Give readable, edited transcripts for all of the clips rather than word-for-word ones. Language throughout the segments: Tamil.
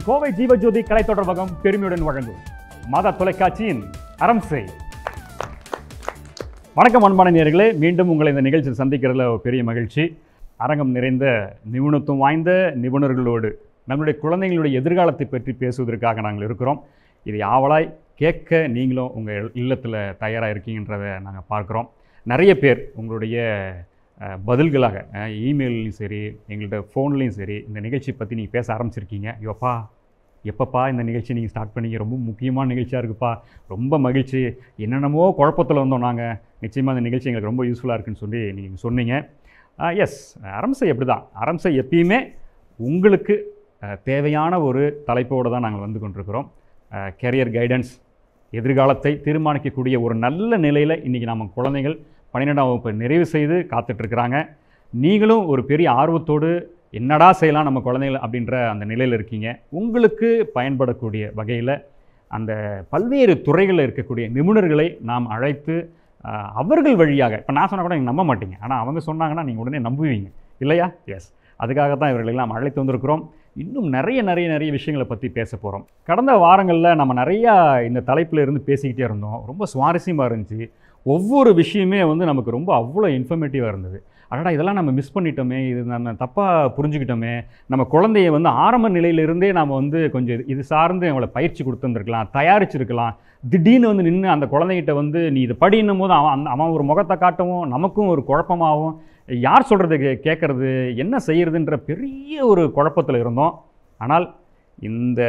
கோவை ஜீவஜோதி கலை தொடர்பகம் பெருமையுடன் வழங்கும் மாதா தொலைக்காட்சியின் அறம் செய். வணக்கம் அன்பான நேயர்களே, மீண்டும் உங்களை இந்த நிகழ்ச்சியில் சந்திக்கிறதுல பெரிய மகிழ்ச்சி. அரங்கம் நிறைந்த நிபுணத்துவம் வாய்ந்த நிபுணர்களோடு நம்முடைய குழந்தைகளுடைய எதிர்காலத்தை பற்றி பேசுவதற்காக நாங்கள் இருக்கிறோம். இதை ஆவலாய் கேட்க நீங்களும் உங்கள் இல்லத்தில் தயாராக இருக்கீங்கன்றதை நாங்கள் பார்க்குறோம். நிறைய பேர் உங்களுடைய பதில்களாக இமெயிலையும் சரி, எங்கள்கிட்ட ஃபோன்லேயும் சரி, இந்த நிகழ்ச்சி பற்றி நீங்கள் பேச ஆரம்பிச்சிருக்கீங்க. எப்பப்பா இந்த நிகழ்ச்சி நீங்கள் ஸ்டார்ட் பண்ணிங்க, ரொம்ப முக்கியமான நிகழ்ச்சியாக இருக்குப்பா, ரொம்ப மகிழ்ச்சி, என்னென்னமோ குழப்பத்தில் வந்தோம் நாங்கள், நிச்சயமாக இந்த நிகழ்ச்சி எங்களுக்கு ரொம்ப யூஸ்ஃபுல்லாக இருக்குன்னு சொல்லி நீங்கள் சொன்னீங்க. எஸ், அரம்சை எப்படி தான், அரம்சை எப்பயுமே உங்களுக்கு தேவையான ஒரு தலைப்போடு தான் நாங்கள் வந்து கொண்டிருக்கிறோம். கெரியர் கைடன்ஸ், எதிர்காலத்தை தீர்மானிக்கக்கூடிய ஒரு நல்ல நிலையில் இன்றைக்கி நம்ம குழந்தைகள் 12ஆம் வகுப்பை நிறைவு செய்து காத்துட்ருக்குறாங்க. நீங்களும் ஒரு பெரிய ஆர்வத்தோடு என்னடா செய்யலாம் நம்ம குழந்தைகள் அப்படின்ற அந்த நிலையில் இருக்கீங்க. உங்களுக்கு பயன்படக்கூடிய வகையில் அந்த பல்வேறு துறைகளில் இருக்கக்கூடிய நிபுணர்களை நாம் அழைத்து அவர்கள் வழியாக, இப்போ நான் சொன்னால் கூட நீங்கள் நம்ப மாட்டீங்க, ஆனால் அவங்க சொன்னாங்கன்னா நீங்கள் உடனே நம்புவீங்க இல்லையா? எஸ், அதுக்காகத்தான் இவர்களெல்லாம் அழைத்து வந்திருக்கிறோம். இன்னும் நிறைய விஷயங்களை பற்றி பேச போகிறோம். கடந்த வாரங்களில் நம்ம நிறையா இந்த தலைப்பில் இருந்து பேசிக்கிட்டே இருந்தோம். ரொம்ப சுவாரஸ்யமாக இருந்துச்சு. ஒவ்வொரு விஷயமே வந்து நமக்கு ரொம்ப அவ்வளோ இன்ஃபர்மேட்டிவாக இருந்தது. அடடா, இதெல்லாம் நம்ம மிஸ் பண்ணிட்டோமே, இது நம்ம தப்பாக புரிஞ்சுக்கிட்டோமே, நம்ம குழந்தைய வந்து ஆரம்ப நிலையிலிருந்தே நாம் வந்து கொஞ்சம் இது சார்ந்து அவளை பயிற்சி கொடுத்துருந்துருக்கலாம், தயாரிச்சிருக்கலாம். திடீர்னு வந்து நின்று அந்த குழந்தைகிட்ட வந்து நீ இதை படின்னும் போது அவன் ஒரு முகத்தை காட்டவும் நமக்கும் ஒரு குழப்பமாகவும், யார் சொல்கிறது கேட்குறது, என்ன செய்கிறதுன்ற பெரிய ஒரு குழப்பத்தில் இருந்தோம். ஆனால் இந்த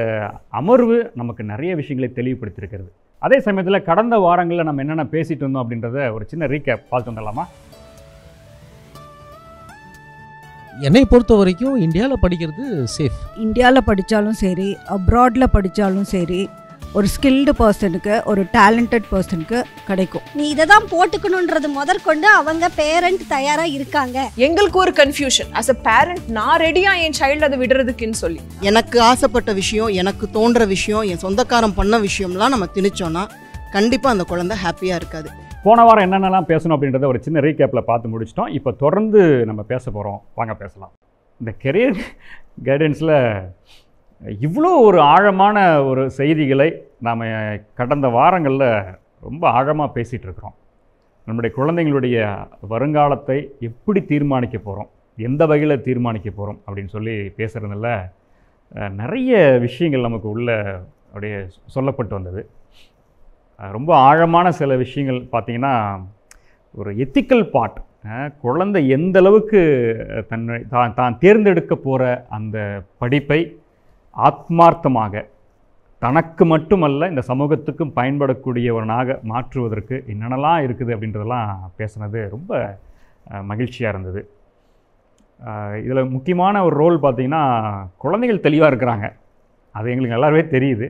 அமர்வு நமக்கு நிறைய விஷயங்களை தெளிவுபடுத்தியிருக்கிறது. அதே சமயத்தில் கடந்த வாரங்களில் நம்ம என்னென்ன பேசிகிட்டு இருந்தோம் அப்படின்றத ஒரு சின்ன ரீகேப் பார்த்து வந்துடலாமா? என்னை பொறுத்த வரைக்கும் இந்தியாவில் படிக்கிறது சேஃப். இந்தியாவில் படித்தாலும் சரி, அப்ராடில் படித்தாலும் சரி, ஒரு ஸ்கில்டு பர்சனுக்கு, ஒரு டேலண்டட் பர்சனுக்கு கிடைக்கும். நீ இதை தான் போட்டுக்கணுன்றது முதற்கொண்டு அவங்க பேரண்ட் தயாராக இருக்காங்க. எங்களுக்கு ஒரு கன்ஃபியூஷன், அஸ் அ பேரண்ட் நான் ரெடியா என் சைல்டு அதை விடுறதுக்குன்னு சொல்லி, எனக்கு ஆசைப்பட்ட விஷயம், எனக்கு தோன்ற விஷயம், என் சொந்தக்காரன் பண்ண விஷயம்லாம் நம்ம திணிச்சோன்னா கண்டிப்பாக அந்த குழந்தை ஹாப்பியாக இருக்காது. போன வாரம் என்னென்னலாம் பேசணும் அப்படின்றத ஒரு சின்ன ரீகேப்பில் பார்த்து முடிச்சிட்டோம். இப்போ தொடர்ந்து நம்ம பேச போகிறோம், வாங்க பேசலாம். இந்த கெரியர் கைடன்ஸில் இவ்வளோ ஒரு ஆழமான ஒரு செய்திகளை நாம் கடந்த வாரங்களில் ரொம்ப ஆழமாக பேசிகிட்டு இருக்கிறோம். நம்முடைய குழந்தைங்களுடைய வருங்காலத்தை எப்படி தீர்மானிக்க போகிறோம், எந்த வகையில் தீர்மானிக்க போகிறோம் அப்படின்னு சொல்லி பேசுகிறதுல நிறைய விஷயங்கள் நமக்கு உள்ள அப்படியே சொல்லப்பட்டு வந்தது. ரொம்ப ஆழமான சில விஷயங்கள் பார்த்திங்கன்னா, ஒரு எத்திக்கல் பார்ட், குழந்தை எந்த அளவுக்கு தான் தேர்ந்தெடுக்க போகிற அந்த படிப்பை ஆத்மார்த்தமாக தனக்கு மட்டுமல்ல இந்த சமூகத்துக்கும் பயன்படக்கூடியவனாக மாற்றுவதற்கு என்னென்னலாம் இருக்குது அப்படின்றதெல்லாம் பேசுனது ரொம்ப மகிழ்ச்சியாக இருந்தது. இதில் முக்கியமான ஒரு ரோல் பார்த்திங்கன்னா, குழந்தைகள் தெளிவாக இருக்கிறாங்க, அது எங்களுக்கு நல்லாவே தெரியுது.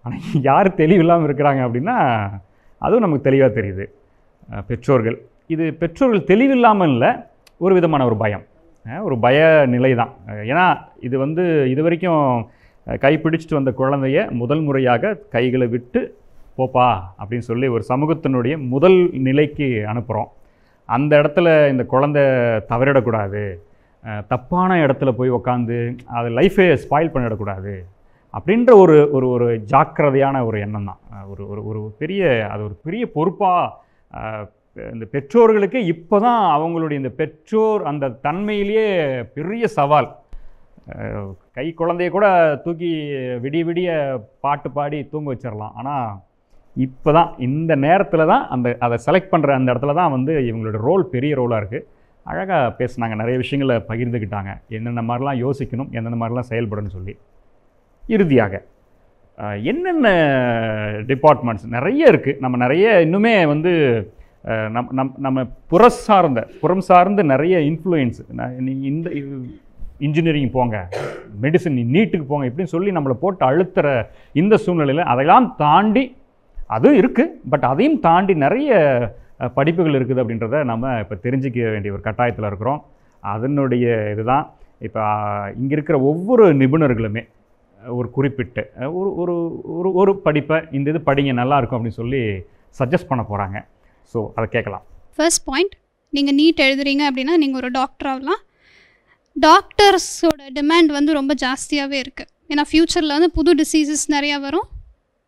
ஆனால் யார் தெளிவில்லாமல் இருக்கிறாங்க அப்படின்னா அதுவும் நமக்கு தெளிவாக தெரியுது. பெற்றோர்கள், இது பெற்றோர்கள் தெளிவில்லாமல் இல்லை, ஒரு விதமான ஒரு பயம், ஒரு பய நிலை தான். ஏன்னா இது வந்து இது வரைக்கும் கைப்பிடிச்சிட்டு வந்த குழந்தைய முதல் முறையாக கைகளை விட்டு போப்பா அப்படின்னு சொல்லி ஒரு சமூகத்தினுடைய முதல் நிலைக்கு அனுப்புகிறோம். அந்த இடத்துல இந்த குழந்தை தவறிடக்கூடாது, தப்பான இடத்துல போய் உக்காந்து அது லைஃபை ஸ்பாயில் பண்ணிடக்கூடாது அப்படின்ற ஒரு ஒரு ஒரு ஜாக்கிரதையான ஒரு எண்ணம் தான். ஒரு ஒரு ஒரு பெரிய அது ஒரு பெரிய பொறுப்பாக இந்த பெற்றோர்களுக்கு இப்போ தான் அவங்களுடைய இந்த பெற்றோர் அந்த தன்மையிலேயே பெரிய சவால். கை குழந்தைய கூட தூக்கி விடிய பாட்டு பாடி தூங்க வச்சிடலாம். ஆனால் இப்போ தான் இந்த நேரத்தில் தான் அதை செலக்ட் பண்ணுற அந்த இடத்துல தான் வந்து இவங்களோட ரோல் பெரிய ரோலாக இருக்குது. அழகாக பேசுனாங்க, நிறைய விஷயங்களை பகிர்ந்துக்கிட்டாங்க, என்னென்ன மாதிரிலாம் யோசிக்கணும், எந்தெந்த மாதிரிலாம் செயல்படணும்னு சொல்லி. இறுதியாக என்னென்ன டிபார்ட்மெண்ட்ஸ் நிறைய இருக்குது, நம்ம நிறைய இன்னுமே வந்து நம்ம புறம் சார்ந்த நிறைய இன்ஃப்ளூயன்ஸ், இந்த இன்ஜினியரிங் போங்க, மெடிசன் நீட்டுக்கு போங்க இப்படின்னு சொல்லி நம்மளை போட்டு அழுத்துற இந்த சூழ்நிலையில் அதெல்லாம் தாண்டி அதுவும் இருக்குது, பட் அதையும் தாண்டி நிறைய படிப்புகள் இருக்குது அப்படின்றத நம்ம இப்போ தெரிஞ்சிக்க வேண்டிய ஒரு கட்டாயத்தில் இருக்கிறோம். அதனுடைய இதுதான் இப்போ இங்கே இருக்கிற ஒவ்வொரு நிபுணர்களுமே ஒரு குறிப்பிட்ட ஒரு ஒரு ஒரு படிப்பை இந்த இது படிங்க நல்லாயிருக்கும் அப்படின்னு சொல்லி சஜஸ்ட் பண்ண போகிறாங்க. ஸோ அதை கேட்கலாம். ஃபர்ஸ்ட் பாயிண்ட், நீங்கள் நீட் எழுதுறீங்க அப்படின்னா நீங்கள் ஒரு டாக்டர் ஆகலாம். டாக்டர்ஸோட டிமாண்ட் வந்து ரொம்ப ஜாஸ்தியாகவே இருக்குது. ஏன்னா ஃப்யூச்சரில் வந்து புது டிசீசஸ் நிறையா வரும்,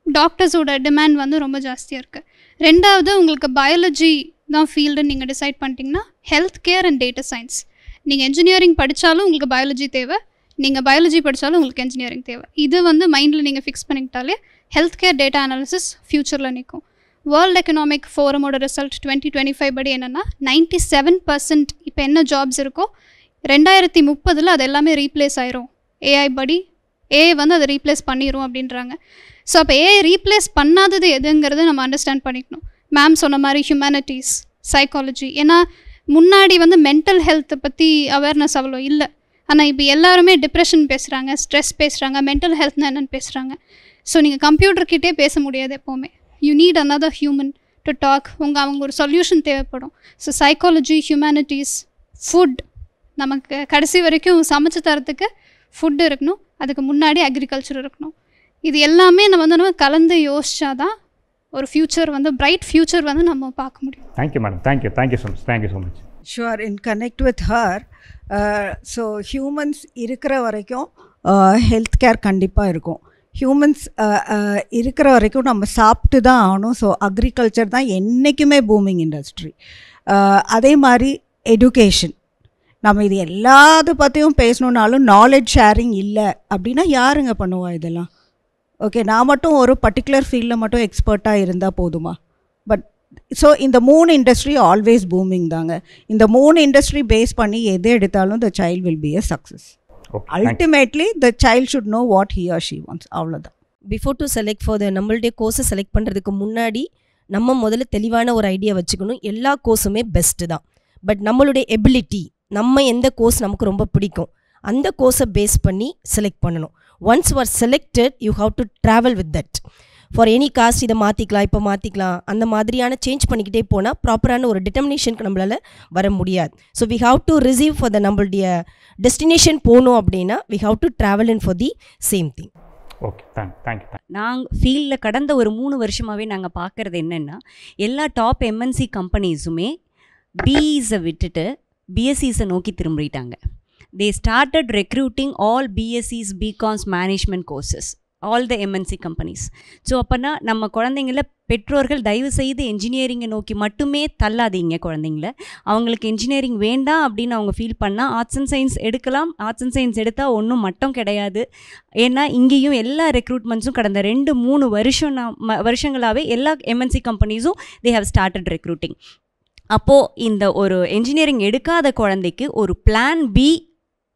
டாக்டர்ஸோட டிமாண்ட் வந்து ரொம்ப ஜாஸ்தியாக இருக்குது. ரெண்டாவது உங்களுக்கு பயாலஜி தான் ஃபீல்டுன்னு நீங்கள் டிசைட் பண்ணிட்டீங்கன்னா health care and data science. நீங்கள் இன்ஜினியரிங் படித்தாலும் உங்களுக்கு பயாலஜி தேவை, நீங்கள் பயாலஜி படித்தாலும் உங்களுக்கு இன்ஜினியரிங் தேவை. இது வந்து மைண்டில் நீங்கள் ஃபிக்ஸ் பண்ணிக்கிட்டாலே ஹெல்த் கேர் டேட்டா அனாலிசிஸ் ஃப்யூச்சரில் நிற்கும். வேர்ல்டு எக்கனாமிக் ஃபோரமோட ரிசல்ட் 2025 படி என்னென்னா 97% இப்போ என்ன ஜாப்ஸ் இருக்கோ 2030 அது எல்லாமே ரீப்ளேஸ் ஆயிரும். ஏஐ படி ஏஐ வந்து அதை ரீப்ளேஸ் பண்ணிடும் அப்படின்றாங்க. ஸோ அப்போ ஏஐ ரீப்ளேஸ் பண்ணாதது எதுங்கிறத நம்ம அண்டர்ஸ்டாண்ட் பண்ணிக்கணும். மேம் சொன்ன மாதிரி ஹியூமனிட்டிஸ், சைக்காலஜி. ஏன்னா முன்னாடி வந்து மென்டல் ஹெல்த்தை பற்றி அவேர்னஸ் அவ்வளோ இல்லை. ஆனால் இப்போ எல்லாருமே டிப்ரெஷன் பேசுகிறாங்க, ஸ்ட்ரெஸ் பேசுகிறாங்க, மென்டல் ஹெல்த்னா என்னென்னு பேசுகிறாங்க. ஸோ நீங்கள் கம்ப்யூட்டர்கிட்டே பேச முடியாது எப்போவுமே. You need another human to talk. அவங்க ஒரு சொல்யூஷன் தேவைப்படும். ஸோ சைக்காலஜி, ஹியூமனிட்டிஸ், ஃபுட், நமக்கு கடைசி வரைக்கும் சமைச்சு தரத்துக்கு ஃபுட்டு இருக்கணும், அதுக்கு முன்னாடி அக்ரிகல்ச்சர் இருக்கணும். இது எல்லாமே நம்ம கலந்து யோசிச்சாதான் ஒரு ஃப்யூச்சர் வந்து பிரைட் ஃப்யூச்சர் வந்து நம்ம பார்க்க முடியும். Thank you madam, thank you so much. Sure. In connect with her, so humans இருக்கிற வரைக்கும் ஹெல்த் கேர் கண்டிப்பாக இருக்கும். ஹியூமன்ஸ் இருக்கிற வரைக்கும் நம்ம சாப்பிட்டு தான் ஆகணும். ஸோ அக்ரிகல்ச்சர் தான் என்றைக்குமே பூமிங் இண்டஸ்ட்ரி. அதே மாதிரி எஜுகேஷன், நம்ம இது எல்லாத்து பற்றியும் பேசணுன்னாலும் நாலேஜ் ஷேரிங் இல்லை அப்படின்னா யாருங்க பண்ணுவா இதெல்லாம்? ஓகே, நான் மட்டும் ஒரு பர்டிகுலர் ஃபீல்டில் மட்டும் எக்ஸ்பர்ட்டாக இருந்தால் போதுமா? பட் ஸோ இந்த 3 இண்டஸ்ட்ரி ஆல்வேஸ் பூமிங் தாங்க. இந்த 3 இண்டஸ்ட்ரி பேஸ் பண்ணி எது எடுத்தாலும் the child will be a success. Ultimately the child should know what he or she wants. அவ்வளோதான். Before to select for the நம்மளுடைய கோர்ஸை செலக்ட் பண்ணுறதுக்கு முன்னாடி நம்ம முதல்ல தெளிவான ஒரு ஐடியா வச்சுக்கணும். எல்லா கோர்ஸுமே பெஸ்ட்டு தான். பட் நம்மளுடைய எபிலிட்டி, நம்ம எந்த கோர்ஸ் நமக்கு ரொம்ப பிடிக்கும் அந்த கோர்ஸை பேஸ் பண்ணி செலக்ட் பண்ணணும். Once you are selected you have to travel with that. For any cost இதை மாற்றிக்கலாம், இப்போ மாற்றிக்கலாம், அந்த மாதிரியான சேஞ்ச் பண்ணிக்கிட்டே போனால் ப்ராப்பரான ஒரு டிட்டர்மினேஷனுக்கு நம்மளால் வர முடியாது. So we have to receive for the நம்மளுடைய டெஸ்டினேஷன் போகணும் அப்படின்னா we have to travel in for the same thing. Okay, thank you. நாங்கள் ஃபீல்டில் கடந்த ஒரு 3 வருஷமாகவே நாங்கள் பார்க்குறது என்னென்னா, எல்லா டாப் எம்என்சி கம்பெனிஸுமே பிஇஸை விட்டுட்டு பிஎஸ்சிஸை நோக்கி திரும்பிட்டாங்க. They started recruiting all BScs, BComs, management courses, all the MNC companies. So அப்போனா நம்ம குழந்தைங்கள பெற்றோர்கள் தயவு செய்து என்ஜினியரிங்கை நோக்கி மட்டுமே தள்ளாதீங்க குழந்தைங்கள. அவங்களுக்கு என்ஜினியரிங் வேண்டாம் அப்படின்னு அவங்க ஃபீல் பண்ணால் ஆர்ட்ஸ் அண்ட் சயின்ஸ் எடுக்கலாம். ஆர்ட்ஸ் அண்ட் சயின்ஸ் எடுத்தால் ஒன்றும் மட்டம் கிடையாது. ஏன்னா இங்கேயும் எல்லா ரெக்ரூட்மெண்ட்ஸும் கடந்த 2-3 வருஷங்களாகவே எல்லா MNC கம்பெனிஸும் they have started recruiting. அப்போது இந்த ஒரு என்ஜினியரிங் எடுக்காத குழந்தைக்கு ஒரு பிளான் பி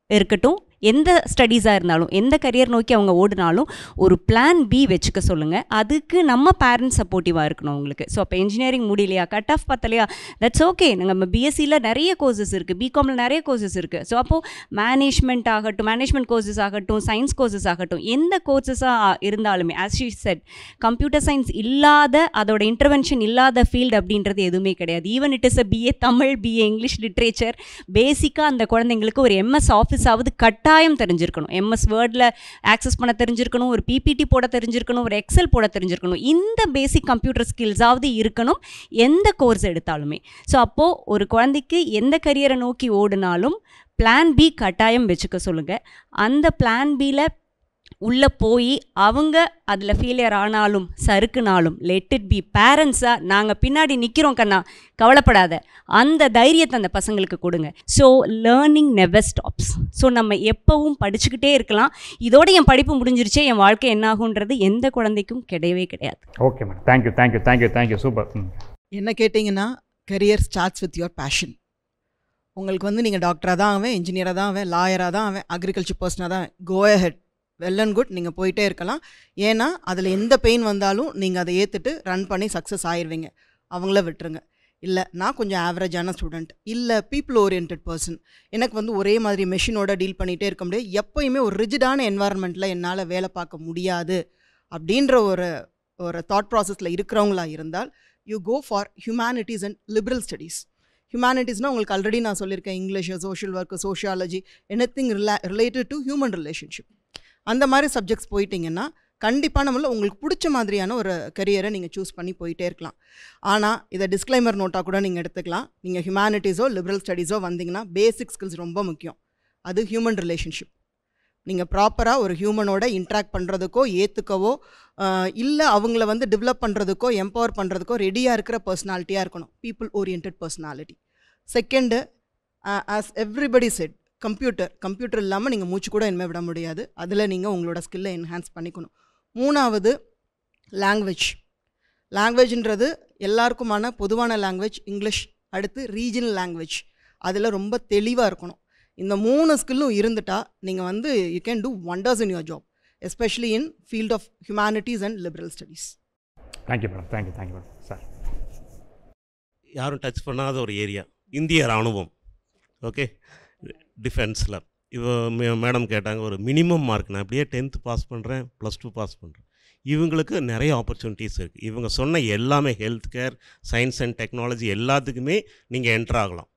இருக்கட்டும். எந்த ஸ்டடீஸாக இருந்தாலும், எந்த கரியர் நோக்கி அவங்க ஓடினாலும் ஒரு பிளான் பி வச்சுக்க சொல்லுங்கள். அதுக்கு நம்ம பேரண்ட்ஸ் சப்போர்ட்டிவாக இருக்கணும் அவங்களுக்கு. ஸோ அப்போ இன்ஜினியரிங் முடியலையா, கட் ஆஃப் பத்தலையா, தட்ஸ் ஓகே. நம்ம பிஎஸ்சியில் நிறைய கோர்சஸ் இருக்குது, பிகாமில் நிறைய கோர்சஸ் இருக்குது. ஸோ அப்போது மேனேஜ்மெண்ட் கோர்சஸ் ஆகட்டும், சயின்ஸ் கோர்சஸ் ஆகட்டும், எந்த கோர்சஸாக இருந்தாலுமே as she said computer science இல்லாத, அதோட இன்டர்வென்ஷன் இல்லாத ஃபீல்டு அப்படின்றது எதுவுமே கிடையாது. Even it is a BA Tamil, BA English literature, பேசிக்காக அந்த குழந்தைங்களுக்கு ஒரு எம்எஸ் ஆஃபீஸாவது கட்டாயம் தெரிஞ்சிருக்கணும். எம்எஸ் வேர்டில் ஆக்சஸ் பண்ண தெரிஞ்சிருக்கணும், ஒரு பிபிடி போட தெரிஞ்சிருக்கணும், ஒரு எக்ஸல் போட தெரிஞ்சிருக்கணும். இந்த பேசிக் கம்ப்யூட்டர் ஸ்கில்ஸாவது இருக்கணும் எந்த கோர்ஸ் எடுத்தாலுமே. ஸோ அப்போது ஒரு குழந்தைக்கு எந்த கரியரை நோக்கி ஓடினாலும் பிளான் பி கட்டாயம் வச்சுக்க சொல்லுங்கள். அந்த பிளான் பியில் உள்ளே போய் அவங்க அதில் ஃபெயிலியர் ஆனாலும் சறுக்குனாலும் லெட் இட் பி. பேரண்ட்ஸாக நாங்கள் பின்னாடி நிற்கிறோம் கண்ணா, கவலைப்படாத, அந்த தைரியத்தை அந்த பசங்களுக்கு கொடுங்க. So learning never stops. So நம்ம எப்போவும் படிச்சுக்கிட்டே இருக்கலாம். இதோட என் படிப்பு முடிஞ்சிருச்சே, என் வாழ்க்கை என்ன ஆகுன்றது எந்த குழந்தைக்கும் கிடையவே கிடையாது. Okay madam, thank you. சூப்பர். என்ன கேட்டிங்கன்னா, career starts with your fashion. உங்களுக்கு நீங்கள் டாக்டராக தான் ஆவேன், இன்ஜினியராக தான் ஆவேன், லாயராக தான் ஆவேன், அக்ரிகல்ச்சர் பர்சனாக தான், கோ ஹெட், வெல் அண்ட் குட், நீங்கள் போயிட்டே இருக்கலாம். ஏன்னா அதில் எந்த பெயின் வந்தாலும் நீங்கள் அதை ஏற்றுட்டு ரன் பண்ணி சக்ஸஸ் ஆயிடுவீங்க. அவங்கள விட்டுருங்க. இல்லை நான் கொஞ்சம் ஆவரேஜான ஸ்டூடெண்ட், இல்லை பீப்புள் ஓரியன்ட் பர்சன், எனக்கு ஒரே மாதிரி மெஷினோட டீல் பண்ணிகிட்டே இருக்க முடியாது, எப்போயுமே ஒரு ரிஜிடான என்வாரன்மெண்ட்டில் என்னால் வேலை பார்க்க முடியாது அப்படின்ற ஒரு தாட் ப்ராசஸில் இருக்கிறவங்களா இருந்தால் you go for humanities and liberal studies. ஹியூமனிட்டிஸ்னால் உங்களுக்கு ஆல்ரெடி நான் சொல்லியிருக்கேன், English, social work, sociology, anything related to human relationship, அந்த மாதிரி சப்ஜெக்ட்ஸ் போயிட்டிங்கன்னா கண்டிப்பாக உங்களுக்கு பிடிச்ச மாதிரியான ஒரு கரியரை நீங்கள் சூஸ் பண்ணி போயிட்டே இருக்கலாம். ஆனால் இதை டிஸ்க்ளைமர் நோட்டாக கூட நீங்கள் எடுத்துக்கலாம். நீங்கள் ஹியூமனிட்டிஸோ லிபரல் ஸ்டடீஸோ வந்தீங்கன்னா பேசிக் ஸ்கில்ஸ் ரொம்ப முக்கியம். அது ஹியூமன் ரிலேஷன்ஷிப். நீங்கள் ப்ராப்பராக ஒரு ஹியூமனோட இன்ட்ராக்ட் பண்ணுறதுக்கோ ஏற்றுக்கவோ இல்லை அவங்கள வந்து டெவலப் பண்ணுறதுக்கோ எம்பவர் பண்ணுறதுக்கோ ரெடியாக இருக்கிற பர்சனாலிட்டியாக இருக்கணும். People orient personality. Second, as everybody said, computer இல்லாமல் நீங்கள் மூச்சு கூட இனிமேல் விட முடியாது. அதில் நீங்கள் உங்களோட ஸ்கில்லை என்ஹான்ஸ் பண்ணிக்கணும். மூணாவது, லாங்குவேஜ்ன்றது எல்லாருக்குமான பொதுவான லாங்குவேஜ் இங்கிலீஷ். அடுத்து ரீஜனல் லாங்குவேஜ், அதில் ரொம்ப தெளிவாக இருக்கணும். இந்த 3 ஸ்கில்லும் இருந்துட்டா நீங்கள் வந்து you can do wonders in your job, especially in field of humanities and liberal studies. Thank you madam. Thank you madam. Sir, யாரும் டச் பண்ணாத ஒரு ஏரியா இந்திய இராணுவம். ஓகே, டிஃபென்ஸில் மேடம் கேட்டாங்க ஒரு மினிமம் மார்க். நான் அப்படியே 10th பாஸ் பண்ணுறேன், +2 பாஸ் பண்ணுறேன். இவங்களுக்கு நிறைய ஆப்பர்ச்சுனிட்டிஸ் இருக்குது. இவங்க சொன்ன எல்லாமே health care, science and technology எல்லாத்துக்குமே நீங்கள் என்ட்ரு ஆகலாம்.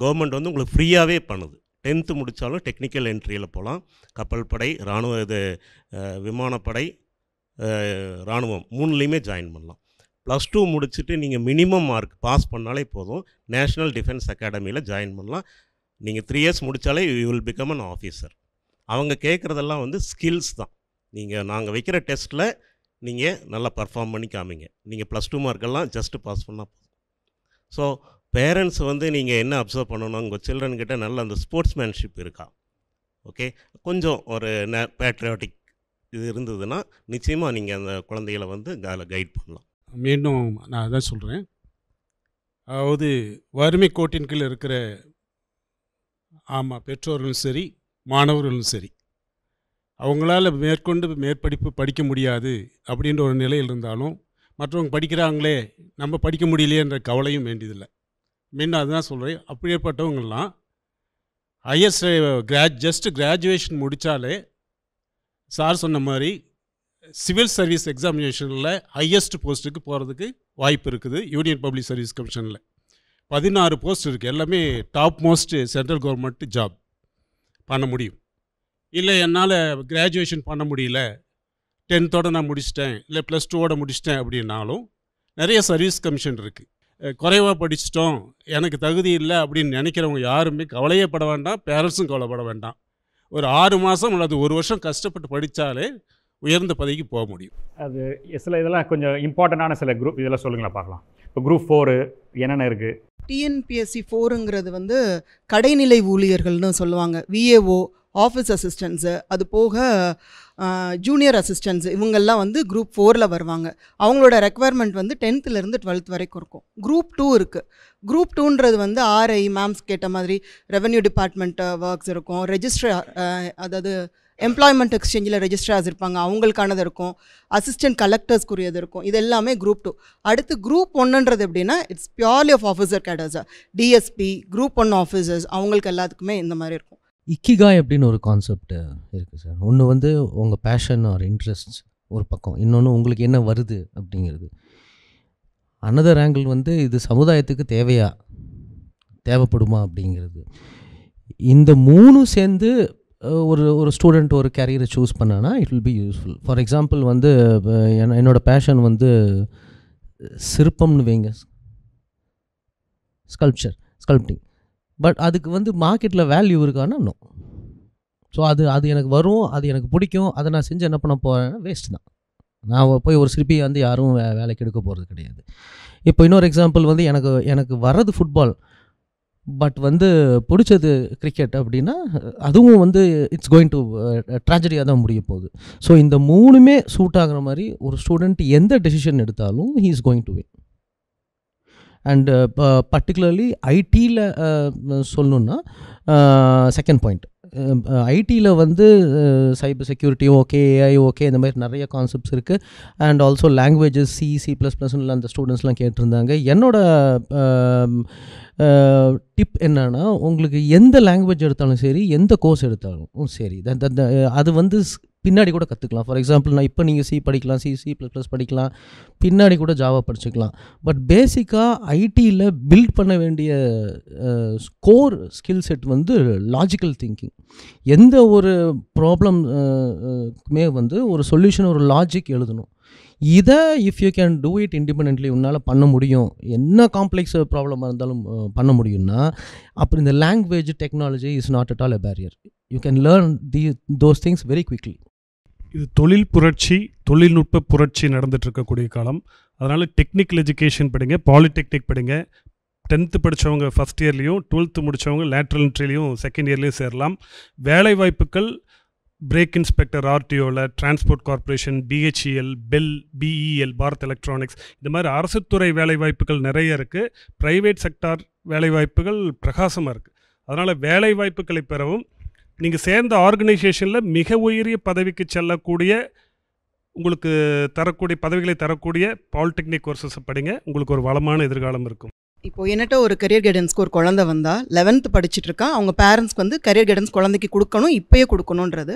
கவர்மெண்ட் வந்து உங்களுக்கு ஃப்ரீயாகவே பண்ணுது. 10th முடித்தாலும் டெக்னிக்கல் என்ட்ரியில் போகலாம். கப்பல் படை, இராணுவ விமானப்படை, இராணுவம் 3லேயுமே ஜாயின் பண்ணலாம். +2 முடிச்சுட்டு நீங்கள் மினிமம் மார்க் பாஸ் பண்ணாலே போதும், நேஷ்னல் டிஃபென்ஸ் அகாடமியில் ஜாயின் பண்ணலாம். நீங்கள் 3 years முடித்தாலே you will become an officer. அவங்க கேட்குறதெல்லாம் வந்து ஸ்கில்ஸ் தான். நாங்கள் வைக்கிற டெஸ்ட்டில் நீங்கள் நல்லா பர்ஃபார்ம் பண்ணி காமிங்க. நீங்கள் +2 மார்க்கெல்லாம் ஜஸ்ட்டு பாஸ் பண்ணால் போதும். ஸோ பேரண்ட்ஸ் வந்து நீங்கள் என்ன அப்சர்வ் பண்ணணும், உங்கள் சில்ட்ரன்கிட்ட நல்ல அந்த ஸ்போர்ட்ஸ்மேன்ஷிப் இருக்கா, ஓகே, கொஞ்சம் ஒரு பேட்ரியாட்டிக் இது இருந்ததுன்னா நிச்சயமாக நீங்கள் அந்த குழந்தைகளை வந்து கைட் பண்ணலாம். மீண்டும் நான் அதான் சொல்கிறேன், அதாவது வறுமை கோட்டின் கீழ் இருக்கிற பெற்றோர்களும் சரி மாணவர்களும் சரி, அவங்களால மேற்படிப்பு படிக்க முடியாது அப்படின்ற ஒரு நிலையில் இருந்தாலும் மற்றவங்க படிக்கிறாங்களே நம்ம படிக்க முடியலையேன்ற கவலையும் வேண்டியதில்லை. மீண்டும் அதுதான் சொல்கிறேன், அப்படியேப்பட்டவங்கெல்லாம் ஜஸ்ட் கிராஜுவேஷன் முடித்தாலே சார் சொன்ன மாதிரி சிவில் சர்வீஸ் எக்ஸாமினேஷனில் ஹையஸ்ட் போஸ்ட்டுக்கு போகிறதுக்கு வாய்ப்பு இருக்குது. யூனியன் பப்ளிக் சர்வீஸ் கமிஷனில் 16 போஸ்ட் இருக்குது. எல்லாமே top most central government job பண்ண முடியும். இல்லை என்னால் கிராஜுவேஷன் பண்ண முடியல, 10th நான் முடிச்சிட்டேன், இல்லை +2 முடிச்சிட்டேன் அப்படின்னாலும் நிறைய சர்வீஸ் கமிஷன் இருக்குது. குறைவாக படிச்சிட்டோம், எனக்கு தகுதி இல்லை அப்படின்னு நினைக்கிறவங்க யாருமே கவலையே பட வேண்டாம், பேரண்ட்ஸும் கவலைப்பட வேண்டாம். ஒரு 6 மாதம் அல்லது 1 வருஷம் கஷ்டப்பட்டு படித்தாலே உயர்ந்த பதவிக்கு போக முடியும். அது சில இதெல்லாம் கொஞ்சம் இம்பார்ட்டண்டான சில குரூப் இதெல்லாம் சொல்லுங்களா பார்க்கலாம். இப்போ குரூப் 4 என்னென்ன இருக்குது? டிஎன்பிஎஸ்சி 4ங்கிறது வந்து கடைநிலை ஊழியர்கள்னு சொல்லுவாங்க. விஏஓ, ஆஃபீஸ் அசிஸ்டன்ஸு, அது போக ஜூனியர் அசிஸ்டன்ஸு, இவங்கெல்லாம் வந்து குரூப் 4ல் வருவாங்க. அவங்களோட ரெக்குவயர்மெண்ட் வந்து 10th-லேருந்து 12th வரைக்கும் இருக்கும். குரூப் 2 இருக்குது. குரூப் 2ன்றது வந்து ஆர்ஐ மேம்ஸ் கேட்ட மாதிரி ரெவென்யூ டிபார்ட்மெண்ட் ஒர்க்ஸ் இருக்கும். ரெஜிஸ்ட்ரார், அதாவது எம்ப்ளாய்மெண்ட் எக்ஸ்சேஞ்சில் ரெஜிஸ்ட்ரார்ஸ் இருப்பாங்க, அவங்களுக்கானது இருக்கும். அசிஸ்டன்ட் கலெக்டர்ஸ்க்குரியது இருக்கும். இது எல்லாமே குரூப் 2. அடுத்து குரூப் 1ன்றது எப்படின்னா இட்ஸ் பியூர்லி ஆஃப் ஆஃபீஸர் கேடர்ஸா, டிஎஸ்பி, குரூப் 1 ஆஃபீஸர்ஸ், அவங்களுக்கு எல்லாத்துக்குமே இந்த மாதிரி இருக்கும். இக்கிகாய் அப்படின்னு ஒரு கான்செப்ட் இருக்குது சார். ஒன்று வந்து உங்கள் பேஷன் ஆர் இன்ட்ரெஸ்ட் ஒரு பக்கம், இன்னொன்று உங்களுக்கு என்ன வருது அப்படிங்கிறது. அனதர் ஆங்கிள் வந்து இது சமுதாயத்துக்கு தேவைப்படுமா அப்படிங்கிறது. இந்த 3 சேர்ந்து ஒரு ஸ்டூடெண்ட் ஒரு கேரியரை சூஸ் பண்ணானா it will be useful. For example வந்து என்னோடய பேஷன் வந்து சிற்பம்னு வைங்க, ஸ்கல்ப்டிங். பட் அதுக்கு வந்து மார்க்கெட்டில் வேல்யூ இருக்கான்னா நோ. ஸோ அது எனக்கு வரும், அது எனக்கு பிடிக்கும், அதை நான் செஞ்சு என்ன பண்ண போகிறேன்னா வேஸ்ட் தான். நான் போய் ஒரு சிற்பி வந்து யாரும் வேலைக்கு எடுக்க போகிறது கிடையாது. இப்போ இன்னொரு எக்ஸாம்பிள் வந்து எனக்கு வர்றது ஃபுட்பால், பட் வந்து பிடிச்சது கிரிக்கெட் அப்படின்னா அதுவும் வந்து இட்ஸ் கோயிங் டு ட்ராஜடியாக தான் முடிய போகுது. ஸோ இந்த 3மே சூட் ஆகிற மாதிரி ஒரு ஸ்டூடெண்ட் எந்த டெசிஷன் எடுத்தாலும் he is going to win. And particularly ஐடியில் சொல்லணுன்னா செகண்ட் பாயிண்ட், ஐடியில் வந்து cyber security okay, AI okay, இந்த மாதிரி நிறைய கான்செப்ட்ஸ் இருக்குது. அண்ட் ஆல்சோ லாங்குவேஜஸ் C++ல அந்த ஸ்டூடெண்ட்ஸ்லாம் கேட்டிருந்தாங்க. என்னோட டிப் என்னன்னா, உங்களுக்கு எந்த லாங்குவேஜ் எடுத்தாலும் சரி, எந்த கோர்ஸ் எடுத்தாலும் சரி, அது வந்து பின்னாடி கூட கற்றுக்கலாம். ஃபார் எக்ஸாம்பிள் நான் இப்போ நீங்கள் படிக்கலாம், C++ படிக்கலாம், பின்னாடி கூட ஜாவா படிச்சுக்கலாம். பட் பேசிக்காக ஐடியில் பில்ட் பண்ண வேண்டிய கோர் ஸ்கில் செட் வந்து லாஜிக்கல் திங்கிங். எந்த ஒரு ப்ராப்ளம்மே வந்து ஒரு சொல்யூஷன், ஒரு லாஜிக் எழுதணும். இதை if you can do it independently, உன்னால் பண்ண முடியும், என்ன காம்ப்ளெக்ஸ் ப்ராப்ளமாக இருந்தாலும் பண்ண முடியும்னா, அப்புறம் இந்த language technology is not at all a barrier. You can learn those things very quickly. இது தொழில் புரட்சி, தொழில்நுட்ப புரட்சி நடந்துட்டு இருக்கக்கூடிய காலம். அதனால் டெக்னிக்கல் எஜுகேஷன் படிங்க, பாலிடெக்னிக் படிங்க. 10th படித்தவங்க ஃபஸ்ட் இயர்லேயும், 12th முடித்தவங்க லேட்ரல் என்ட்ரிலையும் செகண்ட் இயர்லேயும் சேரலாம். வேலை வாய்ப்புகள் பிரேக் இன்ஸ்பெக்டர் ஆர்டிஓவில், transport corporation, BHEL, BHEL, BEL, Bharat electronics, இந்த மாதிரி அரசுத்துறை வேலைவாய்ப்புகள் நிறைய இருக்குது. ப்ரைவேட் செக்டார் வேலைவாய்ப்புகள் பிரகாசமாக இருக்குது. அதனால் வேலை வாய்ப்புகளை பெறவும், நீங்கள் சேர்ந்த ஆர்கனைசேஷனில் மிக உயரிய பதவிக்கு செல்லக்கூடிய, உங்களுக்கு தரக்கூடிய பதவிகளை தரக்கூடிய பாலிடெக்னிக் கோர்சஸை படிங்க. உங்களுக்கு ஒரு வளமான எதிர்காலம் இருக்கும். இப்போது என்னட்ட ஒரு கரியர் கைடன்ஸ்க்கு ஒரு குழந்தை வந்தால் 11th படிச்சுட்டு இருக்கா. அவங்க பேரண்ட்ஸ்க்கு வந்து கரியர் கைடன்ஸ் குழந்தைக்கு கொடுக்கணும், இப்போயே கொடுக்கணுன்றது.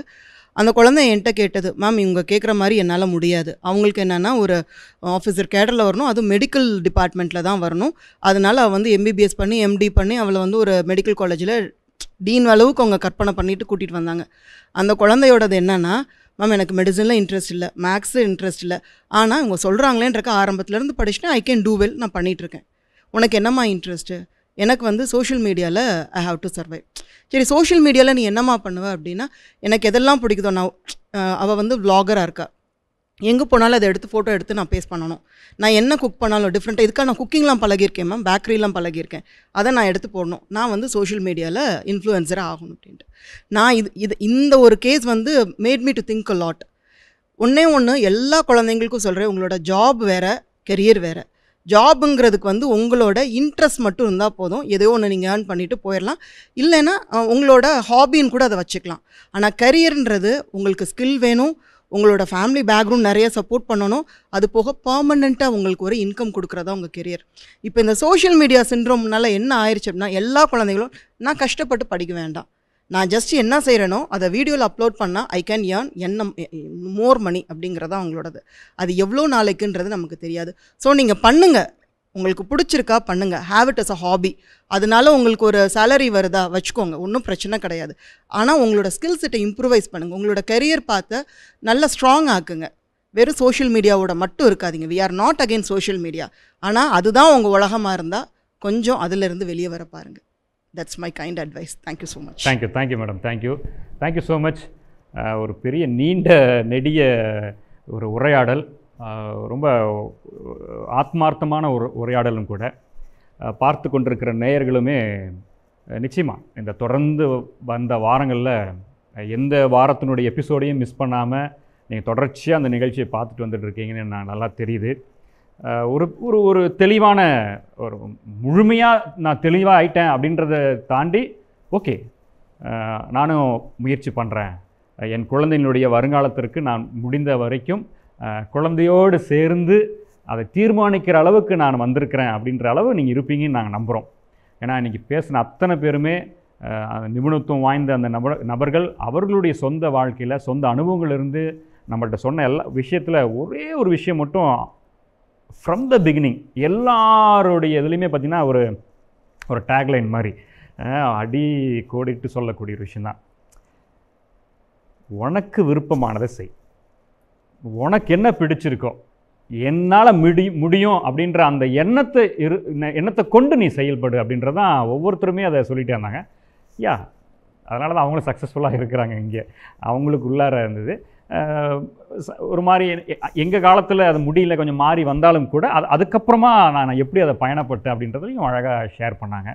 அந்த குழந்தை என்கிட்ட கேட்டது, மேம் இவங்க கேட்குற மாதிரி என்னால் முடியாது. அவங்களுக்கு என்னென்னா ஒரு ஆஃபீஸர் கேடரில் வரணும், அதுவும் மெடிக்கல் டிபார்ட்மெண்ட்டில் தான் வரணும். அதனால் அவள் வந்து எம்பிபிஎஸ் பண்ணி எம்டி பண்ணி அவளை வந்து ஒரு மெடிக்கல் காலேஜில் டீன் அளவுக்கு அவங்க கற்பனை பண்ணிவிட்டு கூட்டிகிட்டு வந்தாங்க. அந்த குழந்தையோடது என்னென்னா, மேம் எனக்கு மெடிசனில் இன்ட்ரெஸ்ட் இல்லை, மேக்ஸு இன்ட்ரெஸ்ட் இல்லை, ஆனால் இவங்க சொல்கிறாங்களேன்றக்க ஆரம்பத்துலேருந்து படிச்சுட்டு ஐ கேன் டூ வெல், நான் பண்ணிகிட்ருக்கேன். உனக்கு என்னம்மா இன்ட்ரெஸ்ட்டு? எனக்கு வந்து சோஷியல் மீடியாவில் ஐ ஹாவ் டு சர்வைவ். சரி, சோஷியல் மீடியாவில் நீ என்னம்மா பண்ணுவ அப்படின்னா, எனக்கு எதெல்லாம் பிடிக்குதோ, நான் அவள் வந்து வ்ளாகராக இருக்கா, எங்கே போனாலும் அதை எடுத்து ஃபோட்டோ எடுத்து நான் பேஸ்ட் பண்ணணும். நான் என்ன குக் பண்ணாலும் டிஃப்ரெண்ட்டாக, இதுக்காக நான் குக்கிங்லாம் பழகியிருக்கேன் மேம், பேக்கரிலாம் பழகியிருக்கேன், அதை நான் எடுத்து போடணும். நான் வந்து சோஷியல் மீடியாவில் இன்ஃப்ளூயன்சராக ஆகணும் அப்படின்ட்டு. நான் இந்த ஒரு கேஸ் வந்து made me to think a lot. ஒன்று எல்லா குழந்தைங்களுக்கும் சொல்கிறேன், உங்களோட ஜாப் வேறு, கெரியர் வேறு. ஜாபுங்கிறதுக்கு வந்து உங்களோட இன்ட்ரெஸ்ட் மட்டும் இருந்தால் போதும், எதையோ ஒன்று நீங்கள் ஏர்ன் பண்ணிவிட்டு போயிடலாம். இல்லைன்னா உங்களோட ஹாபின்னு கூட அதை வச்சுக்கலாம். ஆனால் கரியர்ன்றது உங்களுக்கு ஸ்கில் வேணும், உங்களோட ஃபேமிலி பேக்ரவுண்ட் நிறைய சப்போர்ட் பண்ணணும், அது போக பர்மனெண்ட்டாக உங்களுக்கு ஒரு இன்கம் கொடுக்குறதா உங்கள் கெரியர். இப்போ இந்த சோஷியல் மீடியா சிண்ட்ரோம்னால என்ன ஆயிடுச்சு அப்படின்னா, எல்லா குழந்தைகளும் நான் கஷ்டப்பட்டு படிக்க வேண்டாம், நான் ஜஸ்ட் என்ன செய்கிறேனோ அதை வீடியோவில் அப்லோட் பண்ணால் ஐ கேன் ஏர்ன் மோர் மணி அப்படிங்கிறதா அவங்களோடது. அது எவ்வளோ நாளைக்குன்றது நமக்கு தெரியாது. ஸோ நீங்கள் பண்ணுங்கள், உங்களுக்கு பிடிச்சிருக்கா பண்ணுங்கள், have it as a hobby. அதனால உங்களுக்கு ஒரு சேலரி வருதா வச்சுக்கோங்க, ஒன்றும் பிரச்சனை கிடையாது. ஆனால் உங்களோட ஸ்கில் செட்டை இம்ப்ரூவைஸ் பண்ணுங்கள், உங்களோட கெரியர் பார்த்து நல்லா ஸ்ட்ராங் ஆக்குங்க. வெறும் சோஷியல் மீடியாவோட மட்டும் இருக்காதீங்க. We are not again social media, ஆனால் அதுதான் உங்கள் உலகமாக இருந்தால் கொஞ்சம் அதிலிருந்து வெளியே வர பாருங்கள். That's my kind advice. Thank you so much. Thank you madam, thank you so much. ஒரு பெரிய நீண்ட நெடிய ஒரு உரையாடல், ரொம்ப ஆத்மார்த்தமான ஒரு உரையாடலும் கூட. பார்த்து கொண்டிருக்கிற நேயர்களுமே நிச்சயமாக இந்த தொடர்ந்து வந்த வாரங்களில் எந்த வாரத்தினுடைய எபிசோடையும் மிஸ் பண்ணாமல் நீங்கள் தொடர்ச்சியாக அந்த நிகழ்ச்சியை பார்த்துட்டு வந்துட்டு இருக்கீங்கன்னு நான் நல்லா தெரியுது. ஒரு ஒரு ஒரு தெளிவான, ஒரு முழுமையாக நான் தெளிவாக ஆயிட்டேன் அப்படின்றத தாண்டி, ஓகே நானும் முயற்சி பண்ணுறேன், என் குழந்தையினுடைய வருங்காலத்திற்கு நான் முடிந்த வரைக்கும் குழந்தையோடு சேர்ந்து அதை தீர்மானிக்கிற அளவுக்கு நான் வந்திருக்கிறேன் அப்படின்ற அளவு நீங்கள் இருப்பீங்கன்னு நாங்கள் நம்புகிறோம். ஏன்னா இன்றைக்கி பேசின அத்தனை பேருமே நிபுணத்துவம் வாய்ந்த அந்த நபர்கள் அவர்களுடைய சொந்த வாழ்க்கையில், சொந்த அனுபவங்களிலிருந்து நம்மள்கிட்ட சொன்ன எல்லா விஷயத்தில் ஒரே ஒரு விஷயம் மட்டும் ஃப்ரம் த பிகினிங் எல்லாருடைய இதுலேயுமே பார்த்திங்கன்னா ஒரு டேக்லைன் மாதிரி அடி கோடிட்டு சொல்லக்கூடிய ஒரு விஷயந்தான். உனக்கு விருப்பமானதை செய், உனக்கு என்ன பிடிச்சிருக்கோ, என்னால் முடியும் அப்படின்ற அந்த எண்ணத்தை கொண்டு நீ செயல்படு அப்படின்றதான் ஒவ்வொருத்தருமே அதை சொல்லிகிட்டே இருந்தாங்க. அதனால தான் அவங்களும் சக்ஸஸ்ஃபுல்லாக இருக்கிறாங்க. இங்கே அவங்களுக்கு உள்ளார இருந்தது ஒரு மாதிரி. எங்கள் காலத்தில் அது முடியல, கொஞ்சம் மாறி வந்தாலும் கூட அதுக்கப்புறமா நான் எப்படி அதை பயணப்பட்டேன் அப்படின்றதையும் அழகாக ஷேர் பண்ணாங்க.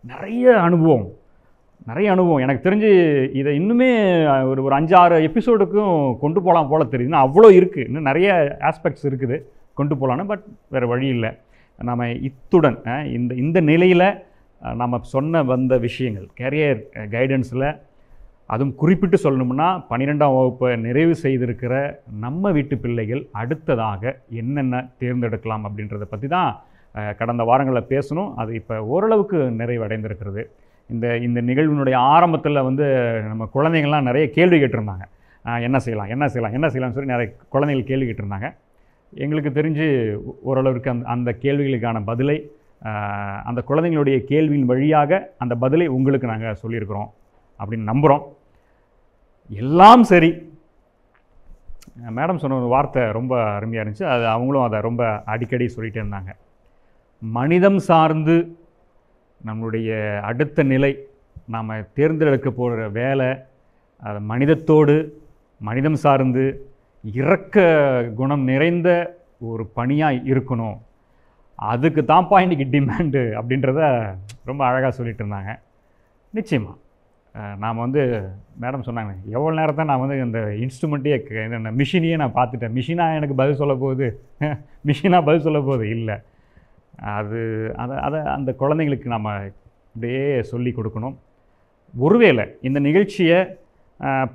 நிறைய அனுபவம் எனக்கு தெரிஞ்சு இதை இன்னுமே ஒரு 5-6 எபிசோடுக்கும் கொண்டு போகலாம் போல் தெரியுதுன்னா அவ்வளோ இருக்குது. இன்னும் நிறைய ஆஸ்பெக்ட்ஸ் இருக்குது கொண்டு போகலான்னு. பட் வேறு வழி இல்லை. நம்ம இத்துடன் இந்த நிலையில் நம்ம வந்த விஷயங்கள் கேரியர் கைடன்ஸில், அதுவும் குறிப்பிட்டு சொல்லணும்னா 12ஆம் வகுப்பை நிறைவு செய்திருக்கிற நம்ம வீட்டு பிள்ளைகள் அடுத்ததாக என்னென்ன தேர்ந்தெடுக்கலாம் அப்படின்றத பற்றி தான் கடந்த வாரங்களில் பேசணும். அது இப்போ ஓரளவுக்கு நிறைவடைந்திருக்கிறது. இந்த நிகழ்வினுடைய ஆரம்பத்தில் நம்ம குழந்தைங்கள்லாம் நிறைய கேள்வி கேட்டிருந்தாங்க. என்ன செய்யலாம்னு சொல்லி நிறைய குழந்தைகள் கேள்வி கேட்டிருந்தாங்க. எங்களுக்கு தெரிஞ்சு ஓரளவுக்கு அந்த கேள்விகளுக்கான பதிலை, அந்த குழந்தைங்களுடைய கேள்வியின் வழியாக அந்த பதிலை உங்களுக்கு நாங்கள் சொல்லியிருக்கிறோம் அப்படின்னு நம்புகிறோம். எல்லாம் சரி. மேடம் சொன்ன ஒரு வார்த்தை ரொம்ப அருமையாக இருந்துச்சு. அது அவங்களும் அதை ரொம்ப அடிக்கடி சொல்லிகிட்டே இருந்தாங்க. மனிதம் சார்ந்து நம்மளுடைய அடுத்த நிலை, நாம் தேர்ந்தெடுக்க போகிற வேலை, அது மனிதத்தோடு மனிதம் சார்ந்து இரக்க குணம் நிறைந்த ஒரு பணியாக இருக்கணும். அதுக்கு தான்ப்பா இன்றைக்கி டிமாண்டு அப்படின்றத ரொம்ப அழகாக சொல்லிட்டு இருந்தாங்க. நிச்சயமாக நாம் வந்து மேடம் சொன்னாங்க, எவ்வளோ நேரம் தான் நான் வந்து இந்த இன்ஸ்ட்ருமெண்ட்டையே இந்த மிஷினையே நான் பார்த்துட்டேன், மிஷினாக எனக்கு பதில் சொல்ல போகுது, மிஷினாக பதில் சொல்ல போகுது இல்லை. அதை அந்த குழந்தைங்களுக்கு நம்ம இப்படியே சொல்லி கொடுக்கணும். ஒருவேளை இந்த நிகழ்ச்சியை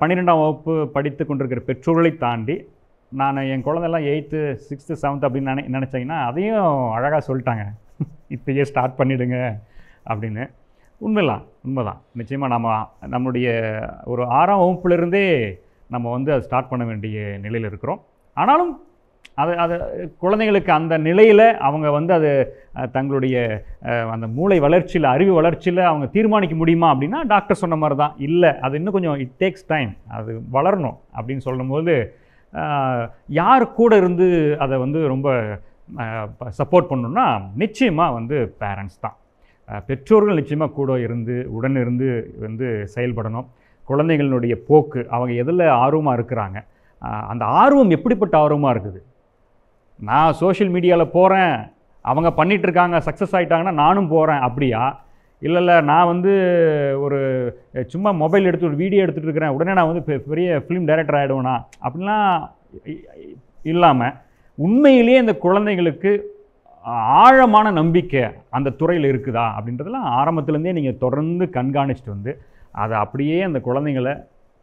12ஆம் வகுப்பு படித்து கொண்டிருக்கிற பெற்றோர்களை தாண்டி நான் என் குழந்தைலாம் 8th 6th 7th அப்படின்னு நினச்சிங்கன்னா அதையும் அழகாக சொல்லிட்டாங்க, இப்போயே ஸ்டார்ட் பண்ணிவிடுங்க அப்படின்னு. உண்மைதான். நிச்சயமாக நம்மளுடைய ஒரு 6ஆம் வகுப்புலேருந்தே நம்ம வந்து அதை ஸ்டார்ட் பண்ண வேண்டிய நிலையில் இருக்கிறோம். ஆனாலும் அது குழந்தைங்களுக்கு அந்த நிலையில் அவங்க வந்து அது தங்களுடைய அந்த மூளை வளர்ச்சியில் அறிவு வளர்ச்சியில் அவங்க தீர்மானிக்க முடியுமா அப்படின்னா டாக்டர் சொன்ன மாதிரி தான். இல்லை, அது இன்னும் கொஞ்சம் இட் டேக்ஸ் டைம், அது வளரணும் அப்படின்னு சொல்லும்போது யார் கூட இருந்து அதை வந்து ரொம்ப சப்போர்ட் பண்ணணும்னா நிச்சயமாக வந்து பேரண்ட்ஸ் தான். பெற்றோர்கள் நிச்சயமாக கூட இருந்து உடனிருந்து வந்து செயல்படணும். குழந்தைகளுடைய போக்கு, அவங்க எதில் ஆர்வமாக இருக்கிறாங்க, அந்த ஆர்வம் எப்படிப்பட்ட ஆர்வமாக இருக்குது. நான் சோஷியல் மீடியாவில் போகிறேன், அவங்க பண்ணிகிட்ருக்காங்க, சக்ஸஸ் ஆகிட்டாங்கன்னா நானும் போகிறேன் அப்படியா? இல்லை நான் வந்து ஒரு சும்மா மொபைல் எடுத்து ஒரு வீடியோ எடுத்துகிட்டு இருக்கிறேன், உடனே நான் வந்து பெரிய ஃபிலிம் டைரக்டர் ஆகிடுவேனா அப்படின்லாம் இல்லாமல் உண்மையிலேயே இந்த குழந்தைங்களுக்கு ஆழமான நம்பிக்கை அந்த துறையில் இருக்குதா அப்படின்றதெல்லாம் ஆரம்பத்துலேருந்தே நீங்கள் தொடர்ந்து கண்காணிச்சிட்டு வந்து அதை அப்படியே அந்த குழந்தைங்களை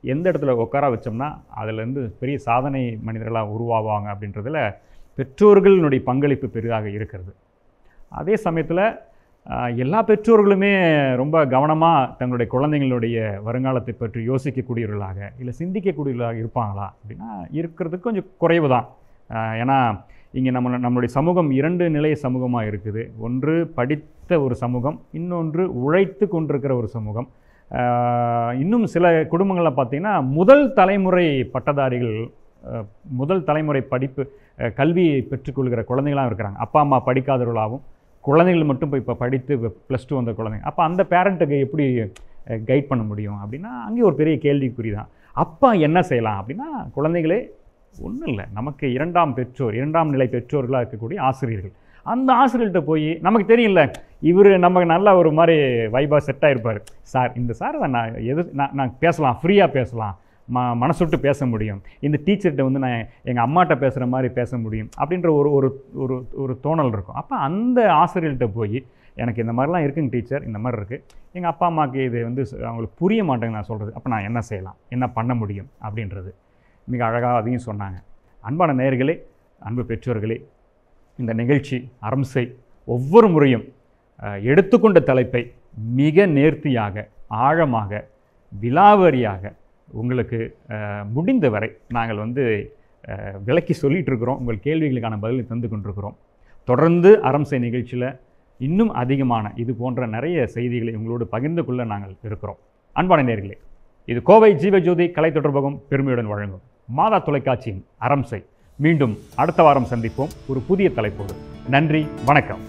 எந்த இடத்துல உட்கார வச்சோம்னா அதுலேருந்து பெரிய சாதனை மனிதர்களாக உருவாவாங்க அப்படின்றதில் பெற்றோர்களுடைய பங்களிப்பு பெரிதாக இருக்கிறது. அதே சமயத்தில் எல்லா பெற்றோர்களுமே ரொம்ப கவனமாக தங்களுடைய குழந்தைங்களுடைய வருங்காலத்தை பற்றி யோசிக்கக்கூடியவர்களாக இல்லை சிந்திக்கக்கூடியவர்களாக இருப்பாங்களா அப்படின்னா இருக்கிறதுக்கு கொஞ்சம் குறைவு தான். ஏன்னா இங்கே நம்மளுடைய சமூகம் 2 நிலை சமூகமாக இருக்குது. ஒன்று படித்த ஒரு சமூகம், இன்னொன்று உழைத்து கொண்டிருக்கிற ஒரு சமூகம். இன்னும் சில குடும்பங்களில் பார்த்திங்கன்னா முதல் தலைமுறை பட்டதாரிகள், முதல் தலைமுறை படிப்பு கல்வி பெற்றுக்கொள்கிற குழந்தைகளாகவும் இருக்கிறாங்க. அப்பா அம்மா படிக்காதவர்களாகவும் குழந்தைகள் மட்டும் இப்போ படித்து +2 வந்த குழந்தைங்க. அப்போ அந்த பேரண்ட்டுக்கு எப்படி கைட் பண்ண முடியும் அப்படின்னா அங்கே ஒரு பெரிய கேள்விக்குறி தான். அப்பா என்ன செய்யலாம் அப்படின்னா குழந்தைகளே ஒன்றும் இல்லை, நமக்கு 2ஆம் நிலை பெற்றோர்களாக இருக்கக்கூடிய ஆசிரியர்கள், அந்த ஆசிரியர்கிட்ட போய் நமக்கு தெரியல இவர் நமக்கு நல்லா ஒரு மாதிரி வைபாக செட் ஆகிருப்பார். சார் இந்த சார் தான் நான் பேசலாம், ஃப்ரீயாக பேசலாம், மனசுட்டு பேச முடியும், இந்த டீச்சர்கிட்ட வந்து நான் எங்கள் அம்மாட்ட பேசுகிற மாதிரி பேச முடியும் அப்படின்ற ஒரு தோணல் இருக்கும். அப்போ அந்த ஆசிரியர்கிட்ட போய் எனக்கு இந்த மாதிரிலாம் இருக்குங்க டீச்சர், இந்த மாதிரி இருக்குது, எங்கள் அப்பா அம்மாவுக்கு இது வந்து அவங்களுக்கு புரிய மாட்டேங்க நான் சொல்கிறது, அப்போ நான் என்ன செய்யலாம், என்ன பண்ண முடியும் அப்படின்றது மிக அழகாக அதையும் சொன்னாங்க. அன்பான நேயர்களே, அன்பு பெற்றோர்களே, இந்த நிகழ்ச்சி அரம்சை ஒவ்வொரு முறையும் எடுத்துக்கொண்ட தலைப்பை மிக நேர்த்தியாக ஆழமாக விலாவரியாக உங்களுக்கு முடிந்தவரை நாங்கள் வந்து விளக்கி சொல்லிகிட்ருக்கிறோம். உங்கள் கேள்விகளுக்கான பதிலை தந்து கொண்டிருக்கிறோம். தொடர்ந்து அரம்சை நிகழ்ச்சியில் இன்னும் அதிகமான இது போன்ற நிறைய செய்திகளை உங்களோடு பகிர்ந்து கொள்ள நாங்கள் இருக்கிறோம். அன்பான நேயர்களே, இது கோவை ஜீவஜோதி கலை தொடர்பகம் பெருமையுடன் வழங்கும் மாதா தொலைக்காட்சியின் அரம்சை. மீண்டும் அடுத்த வாரம் சந்திப்போம் ஒரு புதிய தலைப்போடு. நன்றி, வணக்கம்.